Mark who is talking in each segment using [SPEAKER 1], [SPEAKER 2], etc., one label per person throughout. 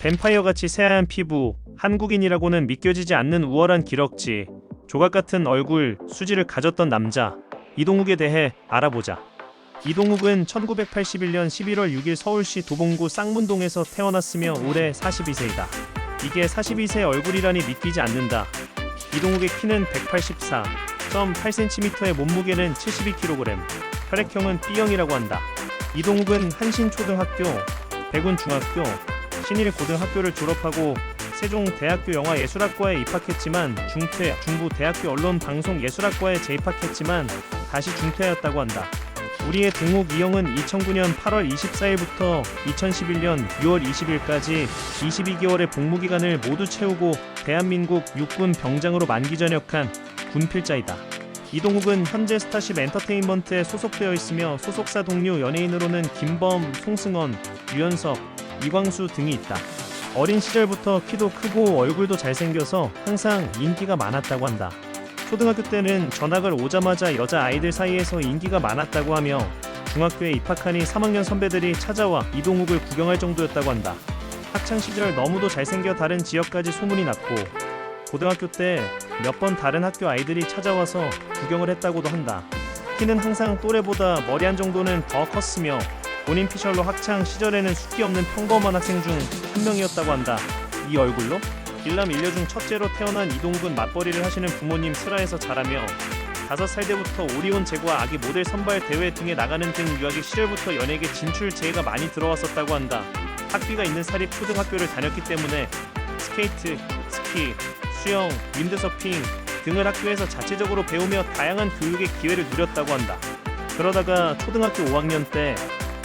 [SPEAKER 1] 뱀파이어같이 새하얀 피부, 한국인이라고는 믿겨지지 않는 우월한 기럭지, 조각같은 얼굴, 수지를 가졌던 남자 이동욱에 대해 알아보자. 이동욱은 1981년 11월 6일 서울시 도봉구 쌍문동에서 태어났으며 올해 42세이다. 이게 42세 얼굴이라니 믿기지 않는다. 이동욱의 키는 184.8cm의 몸무게는 72kg, 혈액형은 B형이라고 한다. 이동욱은 한신초등학교, 백운중학교, 신일고등학교를 졸업하고 세종대학교 영화예술학과에 입학했지만 중퇴, 중부대학교 언론방송예술학과에 재입학했지만 다시 중퇴하였다고 한다. 우리의 동욱 이형은 2009년 8월 24일부터 2011년 6월 20일까지 22개월의 복무기간을 모두 채우고 대한민국 육군 병장으로 만기 전역한 군필자이다. 이동욱은 현재 스타쉽 엔터테인먼트에 소속되어 있으며 소속사 동료 연예인으로는 김범, 송승헌, 유연석, 이광수 등이 있다. 어린 시절부터 키도 크고 얼굴도 잘생겨서 항상 인기가 많았다고 한다. 초등학교 때는 전학을 오자마자 여자아이들 사이에서 인기가 많았다고 하며 중학교에 입학하니 3학년 선배들이 찾아와 이동욱을 구경할 정도였다고 한다. 학창시절 너무도 잘생겨 다른 지역까지 소문이 났고 고등학교 때 몇 번 다른 학교 아이들이 찾아와서 구경을 했다고도 한다. 키는 항상 또래보다 머리 한 정도는 더 컸으며 본인 피셜로 학창 시절에는 숫기 없는 평범한 학생 중 한 명이었다고 한다. 이 얼굴로? 일남 일녀 중 첫째로 태어난 이동욱은 맞벌이를 하시는 부모님 슬하에서 자라며 5살 때부터 오리온 제과 아기 모델 선발 대회 등에 나가는 등 유아기 시절부터 연예계 진출 재해가 많이 들어왔었다고 한다. 학비가 있는 사립 초등학교를 다녔기 때문에 스케이트, 스키, 수영, 윈드서핑 등을 학교에서 자체적으로 배우며 다양한 교육의 기회를 누렸다고 한다. 그러다가 초등학교 5학년 때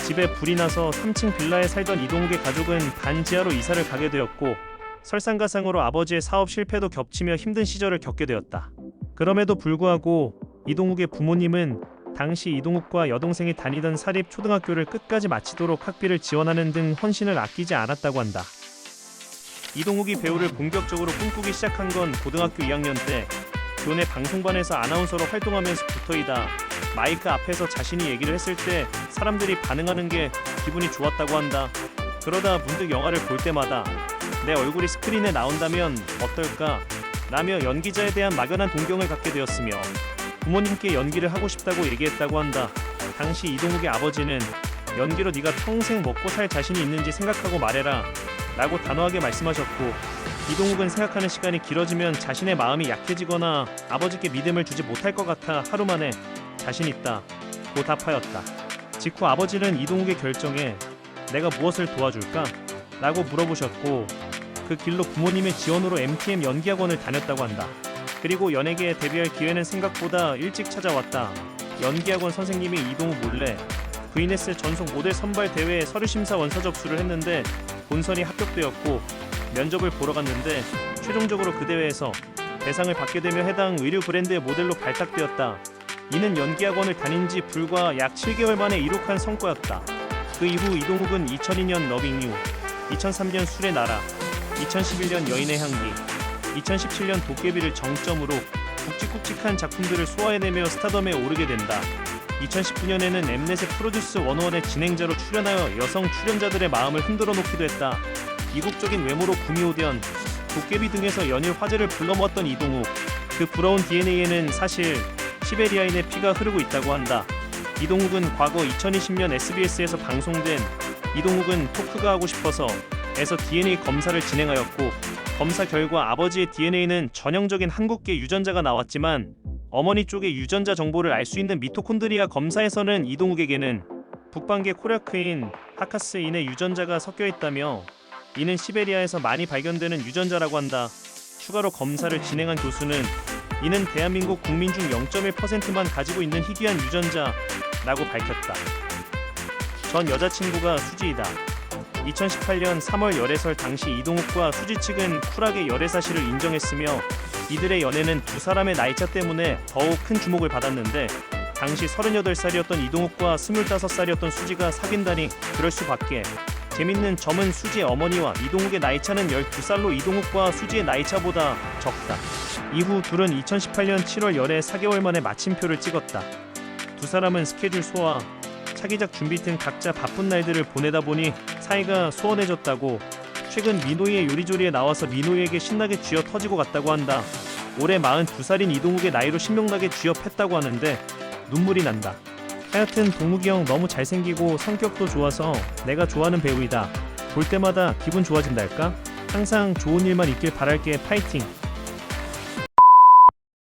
[SPEAKER 1] 집에 불이 나서 3층 빌라에 살던 이동욱의 가족은 반지하로 이사를 가게 되었고 설상가상으로 아버지의 사업 실패도 겹치며 힘든 시절을 겪게 되었다. 그럼에도 불구하고 이동욱의 부모님은 당시 이동욱과 여동생이 다니던 사립 초등학교를 끝까지 마치도록 학비를 지원하는 등 헌신을 아끼지 않았다고 한다. 이동욱이 배우를 본격적으로 꿈꾸기 시작한 건 고등학교 2학년 때 교내 방송반에서 아나운서로 활동하면서 붙어이다 마이크 앞에서 자신이 얘기를 했을 때 사람들이 반응하는 게 기분이 좋았다고 한다. 그러다 문득 영화를 볼 때마다 내 얼굴이 스크린에 나온다면 어떨까? 라며 연기자에 대한 막연한 동경을 갖게 되었으며 부모님께 연기를 하고 싶다고 얘기했다고 한다. 당시 이동욱의 아버지는 연기로 네가 평생 먹고 살 자신이 있는지 생각하고 말해라 라고 단호하게 말씀하셨고 이동욱은 생각하는 시간이 길어지면 자신의 마음이 약해지거나 아버지께 믿음을 주지 못할 것 같아 하루 만에 자신 있다 고 답하였다. 직후 아버지는 이동욱의 결정에 내가 무엇을 도와줄까? 라고 물어보셨고 그 길로 부모님의 지원으로 MTM 연기학원을 다녔다고 한다. 그리고 연예계에 데뷔할 기회는 생각보다 일찍 찾아왔다. 연기학원 선생님이 이동욱 몰래 VNS 전속 모델 선발 대회에 서류심사 원서 접수를 했는데 본선이 합격되었고 면접을 보러 갔는데 최종적으로 그 대회에서 대상을 받게 되며 해당 의류 브랜드의 모델로 발탁되었다. 이는 연기학원을 다닌 지 불과 약 7개월 만에 이룩한 성과였다. 그 이후 이동욱은 2002년 러빙유, 2003년 술의 나라, 2011년 여인의 향기, 2017년 도깨비를 정점으로 굵직굵직한 작품들을 소화해내며 스타덤에 오르게 된다. 2019년에는 엠넷의 프로듀스 101의 진행자로 출연하여 여성 출연자들의 마음을 흔들어 놓기도 했다. 이국적인 외모로 구미호견, 도깨비 등에서 연일 화제를 불러모았던 이동욱. 그 부러운 DNA에는 사실 시베리아인의 피가 흐르고 있다고 한다. 이동욱은 과거 2020년 SBS에서 방송된 이동욱은 토크가 하고 싶어서 에서 DNA 검사를 진행하였고 검사 결과 아버지의 DNA는 전형적인 한국계 유전자가 나왔지만 어머니 쪽의 유전자 정보를 알 수 있는 미토콘드리아 검사에서는 이동욱에게는 북방계 코략크인 하카스인의 유전자가 섞여 있다며 이는 시베리아에서 많이 발견되는 유전자라고 한다. 추가로 검사를 진행한 교수는 이는 대한민국 국민 중 0.1%만 가지고 있는 희귀한 유전자라고 밝혔다. 전 여자친구가 수지이다. 2018년 3월 열애설 당시 이동욱과 수지 측은 쿨하게 열애 사실을 인정했으며 이들의 연애는 두 사람의 나이차 때문에 더욱 큰 주목을 받았는데 당시 38살이었던 이동욱과 25살이었던 수지가 사귄다니 그럴 수밖에. 재밌는 점은 수지의 어머니와 이동욱의 나이차는 12살로 이동욱과 수지의 나이차보다 적다. 이후 둘은 2018년 7월 열애 4개월 만에 마침표를 찍었다. 두 사람은 스케줄 소화, 차기작 준비 등 각자 바쁜 날들을 보내다 보니 사이가 소원해졌다고 최근 민호이의 요리조리에 나와서 민호이에게 신나게 쥐어 터지고 갔다고 한다. 올해 42살인 이동욱의 나이로 신명나게 쥐어 팼다고 하는데 눈물이 난다. 하여튼 동욱이 형 너무 잘생기고 성격도 좋아서 내가 좋아하는 배우이다. 볼 때마다 기분 좋아진달까? 항상 좋은 일만 있길 바랄게. 파이팅!